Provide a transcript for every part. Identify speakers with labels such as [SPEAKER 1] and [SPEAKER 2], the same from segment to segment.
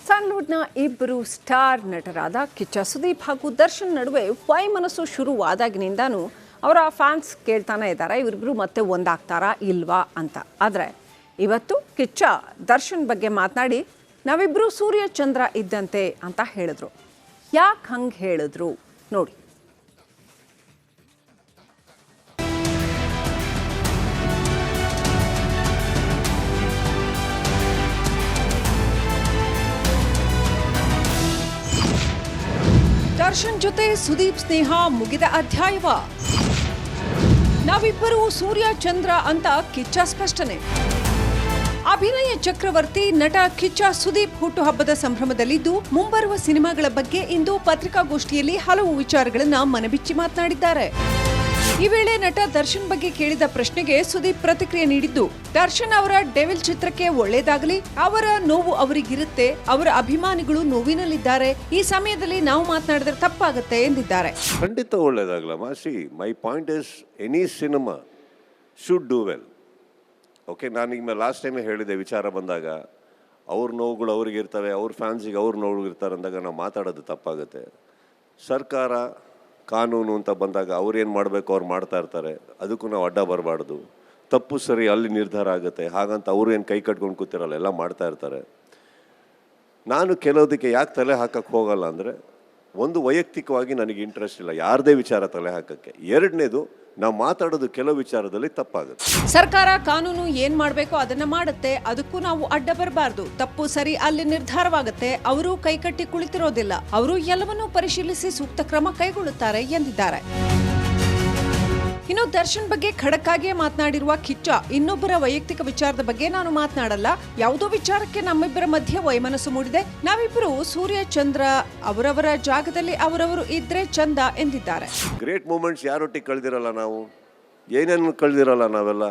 [SPEAKER 1] ಸ್ಯಾಂಡಲ್ವುಡ್ನ ಇಬ್ಬರು ಸ್ಟಾರ್ ನಟರಾದ ಕಿಚ್ಚ ಸುದೀಪ್ ಹಾಗೂ ದರ್ಶನ್ ನಡುವೆ ವೈಮನಸ್ಸು ಶುರುವಾದಾಗಿನಿಂದಾನು ಅವರ ಫ್ಯಾನ್ಸ್ ಕೇಳ್ತಾನೆ ಇದ್ದಾರೆ ಇವರಿಬ್ಬರು ಮತ್ತೆ ಒಂದಾಗ್ತಾರಾ ಇಲ್ವಾ ಅಂತ. ಆದರೆ ಇವತ್ತು ಕಿಚ್ಚ ದರ್ಶನ್ ಬಗ್ಗೆ ಮಾತನಾಡಿ ನಾವಿಬ್ಬರು ಸೂರ್ಯ ಚಂದ್ರ ಇದ್ದಂತೆ ಅಂತ ಹೇಳಿದ್ರು. ಯಾಕೆ ಹಂಗೆ ಹೇಳಿದ್ರು ನೋಡಿ. ದರ್ಶನ್ ಜೊತೆ ಸುದೀಪ್ ಸ್ನೇಹ ಮುಗಿದ ಅಧ್ಯಾಯವ? ನಾವಿಬ್ಬರು ಸೂರ್ಯ ಚಂದ್ರ ಅಂತ ಕಿಚ್ಚ ಸ್ಪಷ್ಟನೆ. ಅಭಿನಯ ಚಕ್ರವರ್ತಿ ನಟ ಕಿಚ್ಚ ಸುದೀಪ್ ಹುಟ್ಟುಹಬ್ಬದ ಸಂಭ್ರಮದಲ್ಲಿದ್ದು ಮುಂಬರುವ ಸಿನಿಮಾಗಳ ಬಗ್ಗೆ ಇಂದು ಪತ್ರಿಕಾಗೋಷ್ಠಿಯಲ್ಲಿ ಹಲವು ವಿಚಾರಗಳನ್ನ ಮನಬಿಚ್ಚಿ ಮಾತನಾಡಿದ್ದಾರೆ. ಈ ವೇಳೆ ನಟ ದರ್ಶನ್ ಬಗ್ಗೆ ಕೇಳಿದ ಪ್ರಶ್ನೆಗೆ ಸುದೀಪ್ ಪ್ರತಿಕ್ರಿಯೆ ನೀಡಿದ್ದು, ದರ್ಶನ್ ಅವರ ಡೆವಿಲ್ ಚಿತ್ರಕ್ಕೆ ಒಳ್ಳೇದಾಗಲಿ, ಅವರ ನೋವು ಅವರಿಗಿರುತ್ತೆ, ಅವರ ಅಭಿಮಾನಿಗಳು ನೋವಿನಲ್ಲಿದ್ದಾರೆ, ಈ ಸಮಯದಲ್ಲಿ ನಾವು ಮಾತನಾಡಿದ್ರೆ ತಪ್ಪಾಗುತ್ತೆ ಎಂದಿದ್ದಾರೆ.
[SPEAKER 2] ಖಂಡಿತ ಒಳ್ಳೇದಾಗಲಮ್ಮ. My point is any cinema should do well. Okay, ನಾನು ಈಗ ಲಾಸ್ಟ್ ಟೈಮೇ ಹೇಳಿದೆ, ವಿಚಾರ ಬಂದಾಗ ಅವ್ರ ನೋವುಗಳು ಅವ್ರಿಗಿರ್ತವೆ, ಅವ್ರ ಫ್ಯಾನ್ಸಿಗೆ ಅವ್ರ ನೋವುಗಳಿರ್ತಾರೆ ಅಂದಾಗ ನಾವು ಮಾತಾಡೋದು ತಪ್ಪಾಗುತ್ತೆ. ಸರ್ಕಾರ ಕಾನೂನು ಅಂತ ಬಂದಾಗ ಅವ್ರೇನು ಮಾಡಬೇಕು ಅವ್ರು ಮಾಡ್ತಾ ಇರ್ತಾರೆ, ಅದಕ್ಕೂ ನಾವು ಅಡ್ಡ ಬರಬಾರ್ದು. ತಪ್ಪು ಸರಿ ಅಲ್ಲಿ ನಿರ್ಧಾರ ಆಗುತ್ತೆ, ಹಾಗಂತ ಅವರು ಏನು ಕೈ ಕಟ್ಕೊಂಡು ಕೂತಿರಲ್ಲ, ಎಲ್ಲ ಮಾಡ್ತಾ ಇರ್ತಾರೆ. ನಾನು ಕೆಲವುದಕ್ಕೆ ಯಾಕೆ ತಲೆ ಹಾಕಕ್ಕೆ ಹೋಗಲ್ಲ ಅಂದರೆ, ಒಂದು ವೈಯಕ್ತಿಕವಾಗಿ ನನಗೆ ಇಂಟ್ರೆಸ್ಟ್ ಇಲ್ಲ ಯಾರದೇ ವಿಚಾರ ತಲೆ ಹಾಕಕ್ಕೆ. ಎರಡನೇದು, ನಾವು ಮಾತಾಡೋದು ಕೆಲವು ವಿಚಾರದಲ್ಲಿ ತಪ್ಪಾಗುತ್ತೆ.
[SPEAKER 1] ಸರ್ಕಾರ ಕಾನೂನು ಏನ್ ಮಾಡಬೇಕೋ ಅದನ್ನ ಮಾಡುತ್ತೆ, ಅದಕ್ಕೂ ನಾವು ಅಡ್ಡ ಬರಬಾರ್ದು. ತಪ್ಪು ಸರಿ ಅಲ್ಲಿ ನಿರ್ಧಾರವಾಗುತ್ತೆ, ಅವರು ಕೈಕಟ್ಟಿ ಕುಳಿತಿರೋದಿಲ್ಲ, ಅವರು ಎಲ್ಲವನ್ನೂ ಪರಿಶೀಲಿಸಿ ಸೂಕ್ತ ಕ್ರಮ ಕೈಗೊಳ್ಳುತ್ತಾರೆ ಎಂದಿದ್ದಾರೆ. ಇನ್ನು ದರ್ಶನ್ ಬಗ್ಗೆ ಖಡಕ್ ಆಗಿಯೇ ಮಾತನಾಡಿರುವ ಕಿಚ್ಚ, ಇನ್ನೊಬ್ಬರ ವೈಯಕ್ತಿಕ ವಿಚಾರದ ಬಗ್ಗೆ ನಾನು ಮಾತನಾಡಲ್ಲ, ಯಾವುದೋ ವಿಚಾರಕ್ಕೆ ನಮ್ಮಿಬ್ಬರ ಮಧ್ಯೆ ವೈಮನಸ್ಸು ಮೂಡಿದೆ, ನಾವಿಬ್ಬರು ಸೂರ್ಯ ಚಂದ್ರ, ಅವರವರ ಜಾಗದಲ್ಲಿ ಅವರವರು ಇದ್ರೆ ಚಂದ ಎಂದಿದ್ದಾರೆ.
[SPEAKER 2] ಗ್ರೇಟ್ ಮೂಮೆಂಟ್ಸ್ ಯಾರೊಟ್ಟಿಗೆ ಕಳೆದಿರಲ್ಲ, ನಾವು ಏನೇನು ಕಳೆದಿರಲ್ಲ ನಾವೆಲ್ಲ.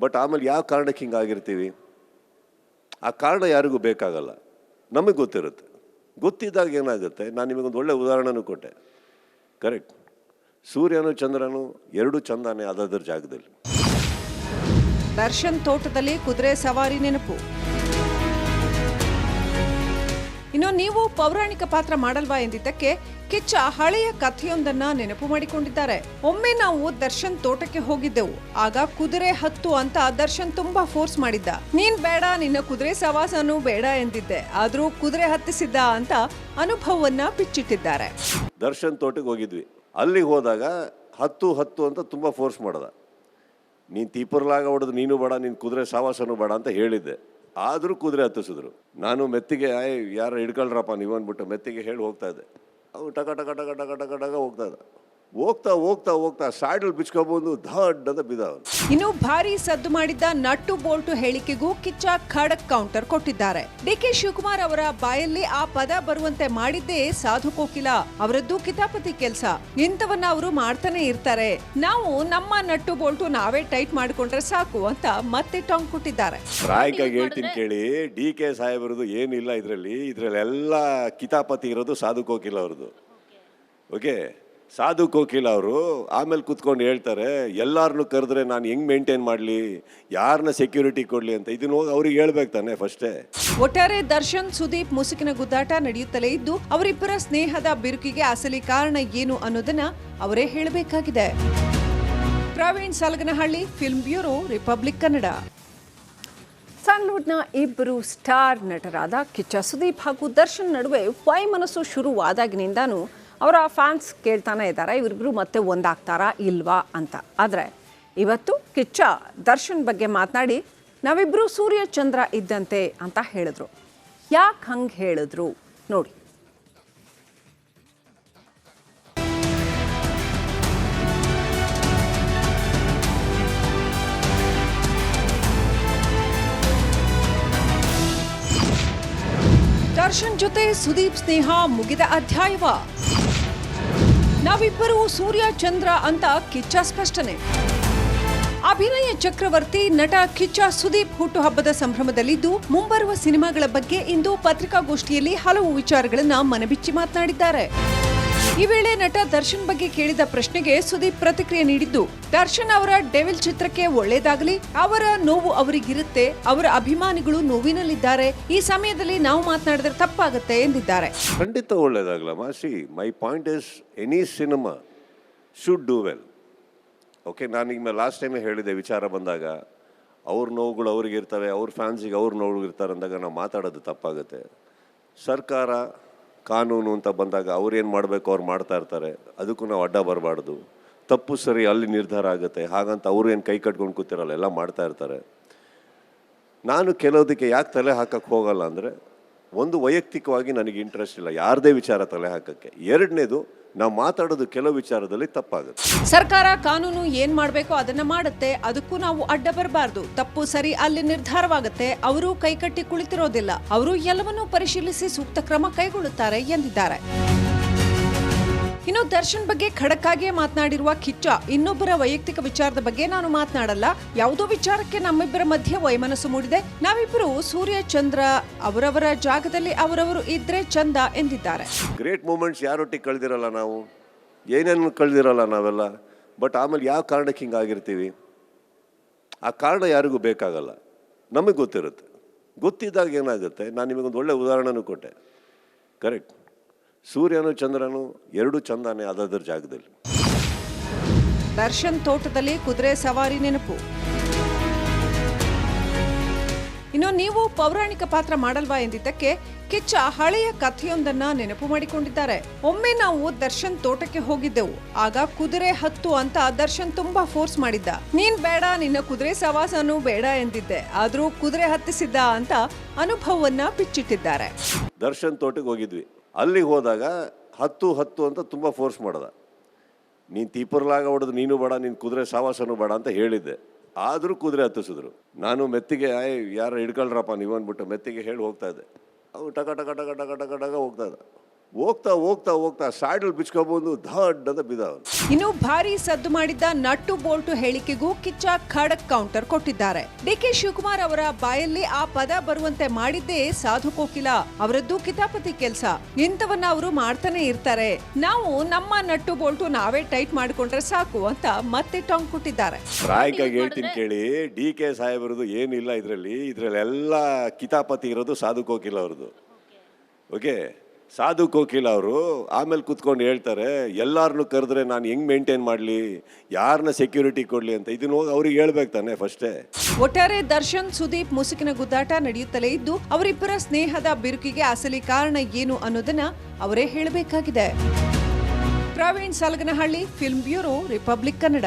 [SPEAKER 2] ಬಟ್ ಆಮೇಲೆ ಯಾವ ಕಾರಣಕ್ಕೆ ಹಿಂಗಾಗಿರ್ತೀವಿ, ಆ ಕಾರಣ ಯಾರಿಗೂ ಬೇಕಾಗಲ್ಲ, ನಮಗೆ ಗೊತ್ತಿರುತ್ತೆ. ಗೊತ್ತಿದ್ದಾಗ ಏನಾಗುತ್ತೆ, ನಾನು ನಿಮಗೊಂದು ಒಳ್ಳೆ ಉದಾಹರಣೆನೂ ಕೊಟ್ಟೆ. ಕರೆಕ್ಟ್, ಸೂರ್ಯನು ಚಂದ್ರನು ಎರಡೂ ಚಂದಾನೆ ಅದರ ಜಾಗದಲ್ಲಿ.
[SPEAKER 1] ದರ್ಶನ್ ತೋಟದಲ್ಲಿ ಕುದುರೆ ಸವಾರಿ ನೆನಪು. ಇನ್ನು ನೀವು ಪೌರಾಣಿಕ ಪಾತ್ರ ಮಾಡಲ್ವಾ ಎಂದಿದ್ದಕ್ಕೆ ಕಿಚ್ಚ ಹಳೆಯ ಕಥೆಯೊಂದನ್ನ ನೆನಪು ಮಾಡಿಕೊಂಡಿದ್ದಾರೆ. ಒಮ್ಮೆ ನಾವು ದರ್ಶನ್ ತೋಟಕ್ಕೆ ಹೋಗಿದ್ದೆವು, ಆಗ ಕುದುರೆ ಹತ್ತು ಅಂತ ದರ್ಶನ್ ತುಂಬಾ ಫೋರ್ಸ್ ಮಾಡಿದ್ದ. ನೀನ್ ಬೇಡ, ನಿನ್ನ ಕುದುರೆ ಸವಾಸನೂ ಬೇಡ ಎಂದಿದ್ದೆ, ಆದ್ರೂ ಕುದುರೆ ಹತ್ತಿಸಿದ್ದ ಅಂತ ಅನುಭವವನ್ನ ಬಿಚ್ಚಿಟ್ಟಿದ್ದಾರೆ.
[SPEAKER 2] ದರ್ಶನ್ ತೋಟಕ್ಕೆ ಹೋಗಿದ್ವಿ, ಅಲ್ಲಿಗೆ ಹೋದಾಗ ಹತ್ತು ಅಂತ ತುಂಬ ಫೋರ್ಸ್ ಮಾಡ್ದ. ನೀನು ತೀಪರ್ಲಾಗ ಹೊಡೆದು ನೀನು ಬೇಡ, ನೀನು ಕುದುರೆ ಸಾವಾಸನೂ ಬೇಡ ಅಂತ ಹೇಳಿದ್ದೆ, ಆದರೂ ಕುದುರೆ ಹತ್ತಿಸಿದ್ರು. ನಾನು ಮೆತ್ತಿಗೆ ಯಾರು ಹಿಡ್ಕೊಳ್ರಪ್ಪ ನೀವು ಅಂದ್ಬಿಟ್ಟು ಮೆತ್ತಿಗೆ ಹೇಳಿ ಹೋಗ್ತಾ ಇದ್ದೆ. ಅವು ಟಕ ಟಕ ಟಕ ಟಕ ಟಕ ಟಕ ಹೋಗ್ತಾ ಇದ್ದ. ಹೋಗ್ತಾ ಸ್ಯಾಡಲ್ ಬಿಚ್ಕೊಬೋದು, ದಡ್ ಅಂತ ಬಿದ್ದ.
[SPEAKER 1] ಇನ್ನು ಭಾರಿ ಸದ್ದು ಮಾಡಿದ್ದ ನಟ್ಟು ಬೋಲ್ಟು ಹೇಳಿಕೆಗೂ ಕಿಚ್ಚ ಖಡಕ್ ಕೌಂಟರ್ ಕೊಟ್ಟಿದ್ದಾರೆ. ಡಿಕೆ ಶಿವಕುಮಾರ್ ಅವರ ಬಾಯಲ್ಲಿ ಆ ಪದ ಬರುವಂತೆ ಮಾಡಿದ್ದೇ ಸಾಧು ಕೋಕಿಲ ಅವರದ್ದು ಕಿತಾಪತಿ ಕೆಲಸ. ಇಂಥವನ್ನ ಅವರು ಮಾಡ್ತಾನೆ ಇರ್ತಾರೆ, ನಾವು ನಮ್ಮ ನಟ್ಟು ಬೋಲ್ಟು ನಾವೇ ಟೈಟ್ ಮಾಡಿಕೊಂಡ್ರೆ ಸಾಕು ಅಂತ ಮತ್ತೆ ಟಾಂಗ್ ಕೊಟ್ಟಿದ್ದಾರೆ.
[SPEAKER 2] ರಾಯಕಾಗಿ ಹೇಳ್ತೀನಿ ಕೇಳಿ, ಡಿಕೆ ಸಾಹೇಬರದು ಏನಿಲ್ಲ ಇದರಲ್ಲಿ ಎಲ್ಲ ಕಿತಾಪತಿ ಇರೋದು ಸಾಧು ಕೋಕಿಲ ಅವ್ರದ್ದು. ಓಕೆ, ಸಾಧು ಕೋಕಿಲ ಅವರು ಆಮೇಲೆ ಕೂತ್ಕೊಂಡು ಹೇಳ್ತಾರೆ, ಎಲ್ಲಾರನ್ನು ಕರೆದ್ರೆ ನಾನು ಹೆಂಗ್ ಮೇಂಟೈನ್ ಮಾಡಲಿ, ಯಾರನ್ನ ಸೆಕ್ಯೂರಿಟಿ ಕೊಡ್ಲಿ ಅಂತ. ಇದನ್ನ ಹೋಗಿ ಅವ್ರಿಗೆ ಹೇಳ್ಬೇಕು ತಾನೆ ಫಸ್ಟೇ.
[SPEAKER 1] ಒಟ್ಟಾರೆ ದರ್ಶನ್ ಸುದೀಪ್ ಮುಸುಕಿನ ಗುದ್ದಾಟ ನಡೆಯುತ್ತಲೇ ಇದ್ದು ಅವರಿಬ್ಬರ ಸ್ನೇಹದ ಬಿರುಕಿಗೆ ಅಸಲಿ ಕಾರಣ ಏನು ಅನ್ನೋದನ್ನ ಅವರೇ ಹೇಳಬೇಕಾಗಿದೆ. Praveen Salaganahalli, film bureau, Republic Kannada. ಸ್ಯಾಂಡಲ್ವುಡ್ನ ಇಬ್ಬರು ಸ್ಟಾರ್ ನಟರಾದ ಕಿಚ್ಚ ಸುದೀಪ್ ಹಾಗೂ ದರ್ಶನ್ ನಡುವೆ ವೈಮನಸ್ಸು ಶುರುವಾದಾಗಿನಿಂದಾನು ಅವರ ಫ್ಯಾನ್ಸ್ ಕೇಳ್ತಾನೆ ಇದ್ದಾರೆ ಇವರಿಬ್ಬರು ಮತ್ತೆ ಒಂದಾಗ್ತಾರಾ ಇಲ್ವಾ ಅಂತ. ಆದರೆ ಇವತ್ತು ಕಿಚ್ಚ ದರ್ಶನ್ ಬಗ್ಗೆ ಮಾತನಾಡಿ ನಾವಿಬ್ಬರು ಸೂರ್ಯ ಚಂದ್ರ ಇದ್ದಂತೆ ಅಂತ ಹೇಳಿದ್ರು. ಯಾಕೆ ಹಂಗೆ ಹೇಳಿದ್ರು ನೋಡಿ. ದರ್ಶನ್ ಜೊತೆ ಸುದೀಪ್ ಸ್ನೇಹ ಮುಗಿದ ಅಧ್ಯಾಯವ? ನಾವಿಬ್ಬರು ಸೂರ್ಯ ಚಂದ್ರ ಅಂತ ಕಿಚ್ಚ ಸ್ಪಷ್ಟನೆ. ಅಭಿನಯ ಚಕ್ರವರ್ತಿ ನಟ ಕಿಚ್ಚ ಸುದೀಪ್ ಹುಟ್ಟುಹಬ್ಬದ ಸಂಭ್ರಮದಲ್ಲಿದ್ದು ಮುಂಬರುವ ಸಿನಿಮಾಗಳ ಬಗ್ಗೆ ಇಂದು ಪತ್ರಿಕಾಗೋಷ್ಠಿಯಲ್ಲಿ ಹಲವು ವಿಚಾರಗಳನ್ನ ಮನಬಿಚ್ಚಿ ಮಾತನಾಡಿದ್ದಾರೆ. ಈ ವೇಳೆ ನಟ ದರ್ಶನ್ ಬಗ್ಗೆ ಕೇಳಿದ ಪ್ರಶ್ನೆಗೆ ಸುದೀಪ್ ಪ್ರತಿಕ್ರಿಯೆ ನೀಡಿದ್ದು, ದರ್ಶನ್ ಅವರ ಡೆವಿಲ್ ಚಿತ್ರಕ್ಕೆ ಒಳ್ಳೇದಾಗಲಿ, ಅವರ ನೋವು ಅವರಿಗಿರುತ್ತೆ, ಅವರ ಅಭಿಮಾನಿಗಳು ನೋವಿನಲ್ಲಿದ್ದಾರೆ, ಈ ಸಮಯದಲ್ಲಿ ನಾವು ಮಾತನಾಡಿದ್ರೆ ತಪ್ಪಾಗುತ್ತೆ ಎಂದಿದ್ದಾರೆ.
[SPEAKER 2] ಖಂಡಿತ ಒಳ್ಳೇದಾಗಲಮ್ಮ. See my point is any cinema should do well. Okay, ನಾನು ಈಗ ಲಾಸ್ಟ್ ಟೈಮೇ ಹೇಳಿದೆ ವಿಚಾರ ಬಂದಾಗ ಅವ್ರ ನೋವುಗಳು ಅವ್ರಿಗಿರ್ತವೆ, ಅವ್ರ ಫ್ಯಾನ್ಸಿಗೆ ಅವ್ರ ನೋವುಗಳಿರ್ತಾರೆ ಅಂದಾಗ ನಾವು ಮಾತಾಡೋದು ತಪ್ಪಾಗುತ್ತೆ. ಸರ್ಕಾರ ಕಾನೂನು ಅಂತ ಬಂದಾಗ ಅವ್ರೇನು ಮಾಡಬೇಕು ಅವ್ರು ಮಾಡ್ತಾ ಇರ್ತಾರೆ, ಅದಕ್ಕೂ ನಾವು ಅಡ್ಡ ಬರಬಾರ್ದು. ತಪ್ಪು ಸರಿ ಅಲ್ಲಿ ನಿರ್ಧಾರ ಆಗುತ್ತೆ, ಹಾಗಂತ ಅವರು ಏನು ಕೈ ಕಟ್ಕೊಂಡು ಕೂತಿರಲ್ಲ, ಎಲ್ಲ ಮಾಡ್ತಾ ಇರ್ತಾರೆ. ನಾನು ಕೆಲವುದಕ್ಕೆ ಯಾಕೆ ತಲೆ ಹಾಕಕ್ಕೆ ಹೋಗಲ್ಲ ಅಂದರೆ, ಒಂದು ವೈಯಕ್ತಿಕವಾಗಿ ನನಗೆ ಇಂಟ್ರೆಸ್ಟ್ ಇಲ್ಲ ಯಾರದೇ ವಿಚಾರ ತಲೆ ಹಾಕಕ್ಕೆ. ಎರಡನೇದು, ನಾವು ಮಾತಾಡೋದು ಕೆಲವು ವಿಚಾರದಲ್ಲಿ ತಪ್ಪಾಗುತ್ತೆ.
[SPEAKER 1] ಸರ್ಕಾರ ಕಾನೂನು ಏನ್ ಮಾಡಬೇಕೋ ಅದನ್ನ ಮಾಡುತ್ತೆ, ಅದಕ್ಕೂ ನಾವು ಅಡ್ಡ ಬರಬಾರ್ದು. ತಪ್ಪು ಸರಿ ಅಲ್ಲಿ ನಿರ್ಧಾರವಾಗುತ್ತೆ, ಅವರು ಕೈಕಟ್ಟಿ ಕುಳಿತಿರೋದಿಲ್ಲ, ಅವರು ಎಲ್ಲವನ್ನೂ ಪರಿಶೀಲಿಸಿ ಸೂಕ್ತ ಕ್ರಮ ಕೈಗೊಳ್ಳುತ್ತಾರೆ ಎಂದಿದ್ದಾರೆ. ಇನ್ನು ದರ್ಶನ್ ಬಗ್ಗೆ ಖಡಕ್ ಆಗಿಯೇ ಮಾತನಾಡಿರುವ ಕಿಚ್ಚ, ಇನ್ನೊಬ್ಬರ ವೈಯಕ್ತಿಕ ವಿಚಾರದ ಬಗ್ಗೆ ನಾನು ಮಾತನಾಡಲ್ಲ, ಯಾವುದೋ ವಿಚಾರಕ್ಕೆ ನಮ್ಮಿಬ್ಬರ ಮಧ್ಯೆ ವೈಮನಸ್ಸು ಮೂಡಿದೆ, ನಾವಿಬ್ಬರು ಸೂರ್ಯ ಚಂದ್ರ, ಅವರವರ ಜಾಗದಲ್ಲಿ ಅವರವರು ಇದ್ರೆ ಚಂದ ಎಂದಿದ್ದಾರೆ.
[SPEAKER 2] ಗ್ರೇಟ್ ಮೂಮೆಂಟ್ಸ್ ಯಾರೊಟ್ಟಿಗೆ ಕಳೆದಿರಲ್ಲ, ನಾವು ಏನೇನು ಕಳೆದಿರಲ್ಲ ನಾವೆಲ್ಲ. ಬಟ್ ಆಮೇಲೆ ಯಾವ ಕಾರಣಕ್ಕೆ ಹಿಂಗಾಗಿರ್ತೀವಿ, ಆ ಕಾರಣ ಯಾರಿಗೂ ಬೇಕಾಗಲ್ಲ, ನಮಗೆ ಗೊತ್ತಿರುತ್ತೆ. ಗೊತ್ತಿದ್ದಾಗ ಏನಾಗುತ್ತೆ, ನಾನು ನಿಮಗೊಂದು ಒಳ್ಳೆ ಉದಾಹರಣೆನೂ ಕೊಟ್ಟೆ. ಕರೆಕ್ಟ್, ಸೂರ್ಯನು ಚಂದ್ರನು ಎರಡೂ ಚಂದಾನೆ ಅದರ ಜಾಗದಲ್ಲಿ.
[SPEAKER 1] ದರ್ಶನ್ ತೋಟದಲ್ಲಿ ಕುದುರೆ ಸವಾರಿ ನೆನಪು. ಇನ್ನು ನೀವು ಪೌರಾಣಿಕ ಪಾತ್ರ ಮಾಡಲ್ವಾ ಎಂದಿದ್ದಕ್ಕೆ ಕಿಚ್ಚ ಹಳೆಯ ಕಥೆಯೊಂದನ್ನ ನೆನಪು ಮಾಡಿಕೊಂಡಿದ್ದಾರೆ. ಒಮ್ಮೆ ನಾವು ದರ್ಶನ್ ತೋಟಕ್ಕೆ ಹೋಗಿದ್ದೆವು, ಆಗ ಕುದುರೆ ಹತ್ತು ಅಂತ ದರ್ಶನ್ ತುಂಬಾ ಫೋರ್ಸ್ ಮಾಡಿದ್ದ. ನೀನ್ ಬೇಡ, ನಿನ್ನ ಕುದುರೆ ಸವಾಸನೂ ಬೇಡ ಎಂದಿದ್ದೆ, ಆದ್ರೂ ಕುದುರೆ ಹತ್ತಿಸಿದ್ದ ಅಂತ ಅನುಭವವನ್ನ ಬಿಚ್ಚಿಟ್ಟಿದ್ದಾರೆ.
[SPEAKER 2] ದರ್ಶನ್ ತೋಟಕ್ಕೆ ಹೋಗಿದ್ವಿ, ಅಲ್ಲಿಗೆ ಹೋದಾಗ ಹತ್ತು ಅಂತ ತುಂಬ ಫೋರ್ಸ್ ಮಾಡ್ದ. ನೀನು ತೀಪರ್ಲಾಗ ಹೊಡೆದು ನೀನು ಬೇಡ, ನೀನು ಕುದುರೆ ಸಾವಾಸನೂ ಬೇಡ ಅಂತ ಹೇಳಿದ್ದೆ, ಆದರೂ ಕುದುರೆ ಹತ್ತಿಸಿದ್ರು. ನಾನು ಮೆತ್ತಿಗೆ ಯಾರು ಹಿಡ್ಕೊಳ್ರಪ್ಪ ನೀವು ಅಂದ್ಬಿಟ್ಟು ಮೆತ್ತಿಗೆ ಹೇಳಿ ಹೋಗ್ತಾ ಇದ್ದೆ. ಅವು ಟಕ ಟಕ ಟಕ ಟಕ ಟಕ ಟಕ ಹೋಗ್ತಾ ಇದ್ದ. ಹೋಗ್ತಾ ಸಾಡಲ್ ಬಿಚ್ಕೊಬೋದು, ದಡ್ ಅಂತ ಬಿದ್ದ.
[SPEAKER 1] ಇನ್ನು ಭಾರಿ ಸದ್ದು ಮಾಡಿದ್ದ ನಟ್ಟು ಬೋಲ್ಟು ಹೇಳಿಕೆಗೂ ಕಿಚ್ಚ ಖಡಕ್ ಕೌಂಟರ್ ಕೊಟ್ಟಿದ್ದಾರೆ. ಡಿಕೆ ಶಿವಕುಮಾರ್ ಅವರ ಬಾಯಲ್ಲಿ ಆ ಪದ ಬರುವಂತೆ ಮಾಡಿದ್ದೇ ಸಾಧು ಕೋಕಿಲ ಅವರದ್ದು ಕಿತಾಪತಿ ಕೆಲಸ. ಇಂಥವನ್ನ ಅವರು ಮಾಡ್ತಾನೆ ಇರ್ತಾರೆ, ನಾವು ನಮ್ಮ ನಟ್ಟು ಬೋಲ್ಟು ನಾವೇ ಟೈಟ್ ಮಾಡಿಕೊಂಡ್ರೆ ಸಾಕು ಅಂತ ಮತ್ತೆ ಟಾಂಗ್ ಕೊಟ್ಟಿದ್ದಾರೆ.
[SPEAKER 2] ರಾಯಕಾಗಿ ಹೇಳ್ತೀನಿ ಕೇಳಿ, ಡಿಕೆ ಸಾಹೇಬರದು ಏನಿಲ್ಲ ಇದರಲ್ಲಿ ಎಲ್ಲ ಕಿತಾಪತಿ ಇರೋದು ಸಾಧು ಕೋಕಿಲ ಅವ್ರದ್ದು. ಓಕೆ, ಸಾಧು ಕೋಕಿಲ ಅವರು ಆಮೇಲೆ ಕೂತ್ಕೊಂಡು ಹೇಳ್ತಾರೆ, ಎಲ್ಲಾರನ್ನು ಕರೆದ್ರೆ ನಾನು ಹೆಂಗ್ ಮೇಂಟೈನ್ ಮಾಡಲಿ, ಯಾರನ್ನ ಸೆಕ್ಯೂರಿಟಿ ಕೊಡಲಿ ಅಂತ. ಇದನ್ನ ಹೋಗಿ ಅವ್ರಿಗೆ ಹೇಳ್ಬೇಕು ತಾನೆ ಫಸ್ಟೇ.
[SPEAKER 1] ಒಟ್ಟಾರೆ ದರ್ಶನ್ ಸುದೀಪ್ ಮುಸುಕಿನ ಗುದ್ದಾಟ ನಡೆಯುತ್ತಲೇ ಇದ್ದು, ಅವರಿಬ್ಬರ ಸ್ನೇಹದ ಬಿರುಕಿಗೆ ಅಸಲಿ ಕಾರಣ ಏನು ಅನ್ನೋದನ್ನ ಅವರೇ ಹೇಳಬೇಕಾಗಿದೆ. Praveen Salaganahalli, film bureau, Republic Kannada.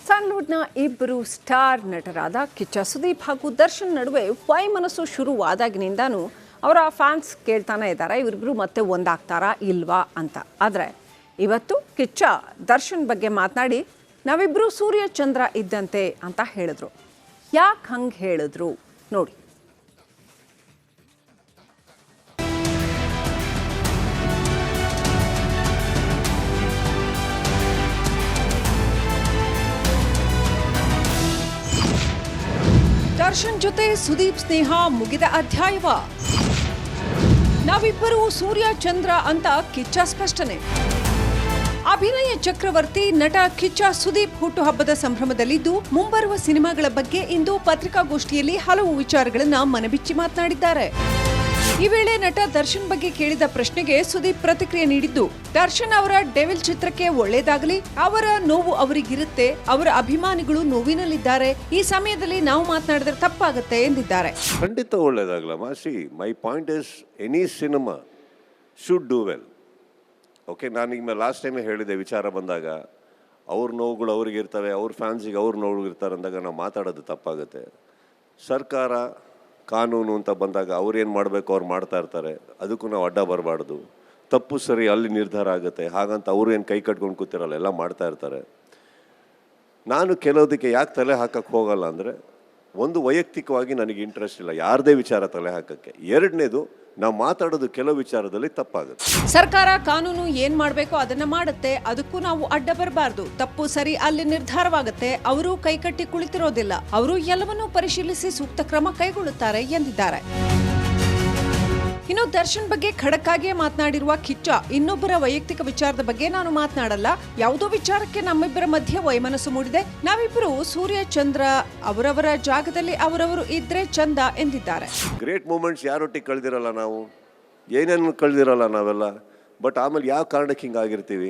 [SPEAKER 1] ಸ್ಯಾಂಡಲ್ವುಡ್ನ ಇಬ್ಬರು ಸ್ಟಾರ್ ನಟರಾದ ಕಿಚ್ಚ ಸುದೀಪ್ ಹಾಗೂ ದರ್ಶನ್ ನಡುವೆ ವೈಮನಸ್ಸು ಶುರುವಾದಾಗಿನಿಂದಾನು ಅವರ ಫ್ಯಾನ್ಸ್ ಕೇಳ್ತಾನೆ ಇದ್ದಾರೆ, ಇವರಿಬ್ಬರು ಮತ್ತೆ ಒಂದಾಗ್ತಾರಾ ಇಲ್ವಾ ಅಂತ. ಆದರೆ ಇವತ್ತು ಕಿಚ್ಚ ದರ್ಶನ್ ಬಗ್ಗೆ ಮಾತನಾಡಿ, ನಾವಿಬ್ಬರು ಸೂರ್ಯ ಚಂದ್ರ ಇದ್ದಂತೆ ಅಂತ ಹೇಳಿದ್ರು. ಯಾಕೆ ಹಂಗೆ ಹೇಳಿದ್ರು ನೋಡಿ. ದರ್ಶನ್ ಜೊತೆ ಸುದೀಪ್ ಸ್ನೇಹ ಮುಗಿದ ಅಧ್ಯಾಯವ, ನಾವಿಬ್ಬರು ಸೂರ್ಯ ಚಂದ್ರ ಅಂತ ಕಿಚ್ಚ ಸ್ಪಷ್ಟನೆ. ಅಭಿನಯ ಚಕ್ರವರ್ತಿ ನಟ ಕಿಚ್ಚ ಸುದೀಪ್ ಹುಟ್ಟುಹಬ್ಬದ ಸಂಭ್ರಮದಲ್ಲಿದ್ದು, ಮುಂಬರುವ ಸಿನಿಮಾಗಳ ಬಗ್ಗೆ ಇಂದು ಪತ್ರಿಕಾಗೋಷ್ಠಿಯಲ್ಲಿ ಹಲವು ವಿಚಾರಗಳನ್ನ ಮನಬಿಚ್ಚಿ ಮಾತನಾಡಿದ್ದಾರೆ. ಈ ವೇಳೆ ನಟ ದರ್ಶನ್ ಬಗ್ಗೆ ಕೇಳಿದ ಪ್ರಶ್ನೆಗೆ ಸುದೀಪ್ ಪ್ರತಿಕ್ರಿಯೆ ನೀಡಿದ್ದು, ದರ್ಶನ್ ಅವರ ಡೆವಿಲ್ ಚಿತ್ರಕ್ಕೆ ಒಳ್ಳೇದಾಗಲಿ, ಅವರ ನೋವು ಅವರಿಗಿರುತ್ತೆ, ಅವರ ಅಭಿಮಾನಿಗಳು ನೋವಿನಲ್ಲಿದ್ದಾರೆ, ಈ ಸಮಯದಲ್ಲಿ ನಾವು ಮಾತನಾಡಿದ್ರೆ ತಪ್ಪಾಗುತ್ತೆ ಎಂದಿದ್ದಾರೆ.
[SPEAKER 2] ಖಂಡಿತ ಒಳ್ಳೇದಾಗಲಮ್ಮ. See my point is any cinema should do well. Okay, ನಾನು ಈಗ ಲಾಸ್ಟ್ ಟೈಮೇ ಹೇಳಿದೆ ವಿಚಾರ ಬಂದಾಗ ಅವ್ರ ನೋವುಗಳು ಅವ್ರಿಗಿರ್ತವೆ, ಅವ್ರ ಫ್ಯಾನ್ಸಿಗೆ ಅವ್ರ ನೋವುಗಳಿರ್ತಾರೆ ಅಂದಾಗ ನಾವು ಮಾತಾಡೋದು ತಪ್ಪಾಗುತ್ತೆ. ಸರ್ಕಾರ ಕಾನೂನು ಅಂತ ಬಂದಾಗ ಅವ್ರೇನು ಮಾಡಬೇಕು ಅವ್ರು ಮಾಡ್ತಾ ಇರ್ತಾರೆ, ಅದಕ್ಕೂ ನಾವು ಅಡ್ಡ ಬರಬಾರ್ದು. ತಪ್ಪು ಸರಿ ಅಲ್ಲಿ ನಿರ್ಧಾರ ಆಗುತ್ತೆ, ಹಾಗಂತ ಅವರು ಏನು ಕೈ ಕಟ್ಕೊಂಡು ಕೂತಿರಲ್ಲ, ಎಲ್ಲ ಮಾಡ್ತಾ ಇರ್ತಾರೆ. ನಾನು ಕೆಲವುದಕ್ಕೆ ಯಾಕೆ ತಲೆ ಹಾಕಕ್ಕೆ ಹೋಗಲ್ಲ ಅಂದರೆ, ಒಂದು ವೈಯಕ್ತಿಕವಾಗಿ ನನಗೆ ಇಂಟ್ರೆಸ್ಟ್ ಇಲ್ಲ ಯಾರದೇ ವಿಚಾರ ತಲೆ ಹಾಕಕ್ಕೆ. ಎರಡನೇದು, ನಾವು ಮಾತಾಡೋದು ಕೆಲವು ವಿಚಾರದಲ್ಲಿ ತಪ್ಪಾಗುತ್ತೆ.
[SPEAKER 1] ಸರ್ಕಾರ ಕಾನೂನು ಏನ್ ಮಾಡಬೇಕೋ ಅದನ್ನ ಮಾಡುತ್ತೆ, ಅದಕ್ಕೂ ನಾವು ಅಡ್ಡ ಬರಬಾರ್ದು. ತಪ್ಪು ಸರಿ ಅಲ್ಲಿ ನಿರ್ಧಾರವಾಗುತ್ತೆ, ಅವರು ಕೈಕಟ್ಟಿ ಕುಳಿತಿರೋದಿಲ್ಲ, ಅವರು ಎಲ್ಲವನ್ನೂ ಪರಿಶೀಲಿಸಿ ಸೂಕ್ತ ಕ್ರಮ ಕೈಗೊಳ್ಳುತ್ತಾರೆ ಎಂದಿದ್ದಾರೆ. ಇನ್ನು ದರ್ಶನ್ ಬಗ್ಗೆ ಖಡಕ್ ಆಗಿಯೇ ಮಾತನಾಡಿರುವ ಕಿಚ್ಚ, ಇನ್ನೊಬ್ಬರ ವೈಯಕ್ತಿಕ ವಿಚಾರದ ಬಗ್ಗೆ ನಾನು ಮಾತನಾಡಲ್ಲ. ಯಾವುದೋ ವಿಚಾರಕ್ಕೆ ನಮ್ಮಿಬ್ಬರ ಮಧ್ಯೆ ವೈಮನಸ್ಸು ಮೂಡಿದೆ. ನಾವಿಬ್ಬರು ಸೂರ್ಯ ಚಂದ್ರ, ಅವರವರ ಜಾಗದಲ್ಲಿ ಅವರವರು ಇದ್ರೆ ಚಂದ ಎಂದಿದ್ದಾರೆ.
[SPEAKER 2] ಗ್ರೇಟ್ ಮೂಮೆಂಟ್ಸ್ ಯಾರೊಟ್ಟಿಗೆ ಕಳೆದಿರಲ್ಲ ನಾವು, ಏನೇನು ಕಳೆದಿರಲ್ಲ ನಾವೆಲ್ಲ. ಬಟ್ ಆಮೇಲೆ ಯಾವ ಕಾರಣಕ್ಕೆ ಹಿಂಗಾಗಿರ್ತೀವಿ,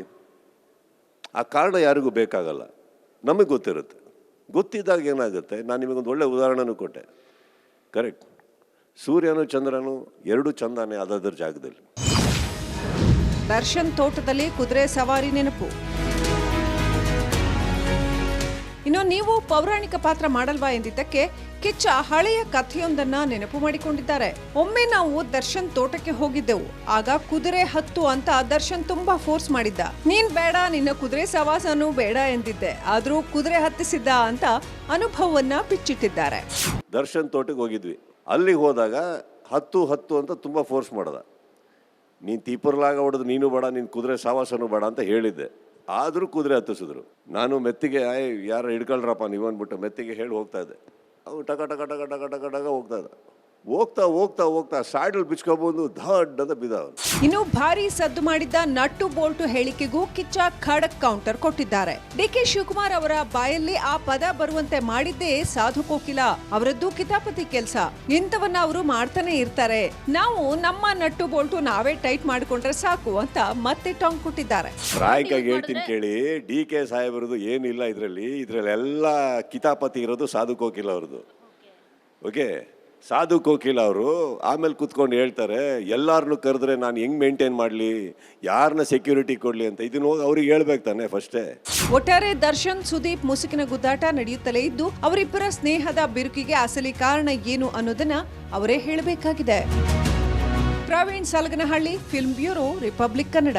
[SPEAKER 2] ಆ ಕಾರಣ ಯಾರಿಗೂ ಬೇಕಾಗಲ್ಲ, ನಮಗೆ ಗೊತ್ತಿರುತ್ತೆ. ಗೊತ್ತಿದ್ದಾಗ ಏನಾಗುತ್ತೆ, ನಾನು ನಿಮಗೊಂದು ಒಳ್ಳೆ ಉದಾಹರಣೆನೂ ಕೊಟ್ಟೆ. ಕರೆಕ್ಟ್, ಸೂರ್ಯನು ಚಂದ್ರನು ಎರಡೂ ಚಂದಾನೆ ಅದರ ಜಾಗದಲ್ಲಿ.
[SPEAKER 1] ದರ್ಶನ್ ತೋಟದಲ್ಲಿ ಕುದುರೆ ಸವಾರಿ ನೆನಪು. ಇನ್ನು ನೀವು ಪೌರಾಣಿಕ ಪಾತ್ರ ಮಾಡಲ್ವಾ ಎಂದಿದ್ದಕ್ಕೆ ಕಿಚ್ಚ ಹಳೆಯ ಕಥೆಯೊಂದನ್ನ ನೆನಪು ಮಾಡಿಕೊಂಡಿದ್ದಾರೆ. ಒಮ್ಮೆ ನಾವು ದರ್ಶನ್ ತೋಟಕ್ಕೆ ಹೋಗಿದ್ದೆವು. ಆಗ ಕುದುರೆ ಹತ್ತು ಅಂತ ದರ್ಶನ್ ತುಂಬಾ ಫೋರ್ಸ್ ಮಾಡಿದ್ದ. ನೀನ್ ಬೇಡ, ನಿನ್ನ ಕುದುರೆ ಸವಾಸನೂ ಬೇಡ ಎಂದಿದ್ದೆ, ಆದ್ರೂ ಕುದುರೆ ಹತ್ತಿಸಿದ್ದ ಅಂತ ಅನುಭವವನ್ನ ಬಿಚ್ಚಿಟ್ಟಿದ್ದಾರೆ.
[SPEAKER 2] ದರ್ಶನ್ ತೋಟಕ್ಕೆ ಹೋಗಿದ್ವಿ. ಅಲ್ಲಿಗೆ ಹೋದಾಗ ಹತ್ತು ಅಂತ ತುಂಬ ಫೋರ್ಸ್ ಮಾಡ್ದ. ನೀನು ತೀಪರ್ಲಾಗ ಹೊಡೆದು ನೀನು ಬೇಡ, ನೀನು ಕುದುರೆ ಸಾವಾಸನೂ ಬೇಡ ಅಂತ ಹೇಳಿದ್ದೆ. ಆದರೂ ಕುದುರೆ ಹತ್ತಿಸಿದ್ರು. ನಾನು ಮೆತ್ತಿಗೆ ಯಾರು ಹಿಡ್ಕೊಳ್ರಪ್ಪ ನೀವು ಅಂದ್ಬಿಟ್ಟು ಮೆತ್ತಿಗೆ ಹೇಳಿ ಹೋಗ್ತಾ ಇದ್ದೆ. ಅವು ಟಕ ಟಕ ಟಕ ಟಕ ಟಕ ಟಕ ಹೋಗ್ತಾ ಇದ್ದ. ಹೋಗ್ತಾ ಸಾಡಲ್ ಬಿಚ್ಕೊಬೋದು, ದಡ್ ಅಂತ ಬಿದ್ದ.
[SPEAKER 1] ಇನ್ನು ಭಾರಿ ಸದ್ದು ಮಾಡಿದ್ದ ನಟ್ಟು ಬೋಲ್ಟು ಹೇಳಿಕೆಗೂ ಕಿಚ್ಚ ಖಡಕ್ ಕೌಂಟರ್ ಕೊಟ್ಟಿದ್ದಾರೆ. ಡಿಕೆ ಶಿವಕುಮಾರ್ ಅವರ ಬಾಯಲ್ಲಿ ಆ ಪದ ಬರುವಂತೆ ಮಾಡಿದ್ದೇ ಸಾಧು ಕೋಕಿಲ ಅವರದ್ದು ಕಿತಾಪತಿ ಕೆಲಸ. ಇಂಥವನ್ನ ಅವರು ಮಾಡ್ತಾನೆ ಇರ್ತಾರೆ. ನಾವು ನಮ್ಮ ನಟ್ಟು ಬೋಲ್ಟು ನಾವೇ ಟೈಟ್ ಮಾಡಿಕೊಂಡ್ರೆ ಸಾಕು ಅಂತ ಮತ್ತೆ ಟಾಂಗ್ ಕೊಟ್ಟಿದ್ದಾರೆ.
[SPEAKER 2] ರಾಯಕಾಗಿ ಹೇಳ್ತೀನಿ ಕೇಳಿ, ಡಿಕೆ ಸಾಹೇಬರದು ಏನಿಲ್ಲ ಇದರಲ್ಲಿ ಎಲ್ಲ ಕಿತಾಪತಿ ಇರೋದು ಸಾಧು ಕೋಕಿಲ ಅವ್ರದ್ದು. ಓಕೆ, ಸಾಧು ಕೋಕಿಲ ಅವರು ಆಮೇಲೆ ಕೂತ್ಕೊಂಡು ಹೇಳ್ತಾರೆ, ಎಲ್ಲಾರನ್ನೂ ಕರೆದ್ರೆ ನಾನು ಹೆಂಗ್ ಮೇಂಟೈನ್ ಮಾಡಲಿ, ಯಾರನ್ನ ಸೆಕ್ಯೂರಿಟಿ ಕೊಡಲಿ ಅಂತ. ಇದನ್ನ ಹೋಗಿ ಅವ್ರಿಗೆ ಹೇಳ್ಬೇಕು ತಾನೆ ಫಸ್ಟೇ.
[SPEAKER 1] ಒಟ್ಟಾರೆ ದರ್ಶನ್ ಸುದೀಪ್ ಮುಸುಕಿನ ಗುದ್ದಾಟ ನಡೆಯುತ್ತಲೇ ಇದ್ದು, ಅವರಿಬ್ಬರ ಸ್ನೇಹದ ಬಿರುಕಿಗೆ ಅಸಲಿ ಕಾರಣ ಏನು ಅನ್ನೋದನ್ನ ಅವರೇ ಹೇಳಬೇಕಾಗಿದೆ. Praveen Salaganahalli, film bureau, Republic Kannada.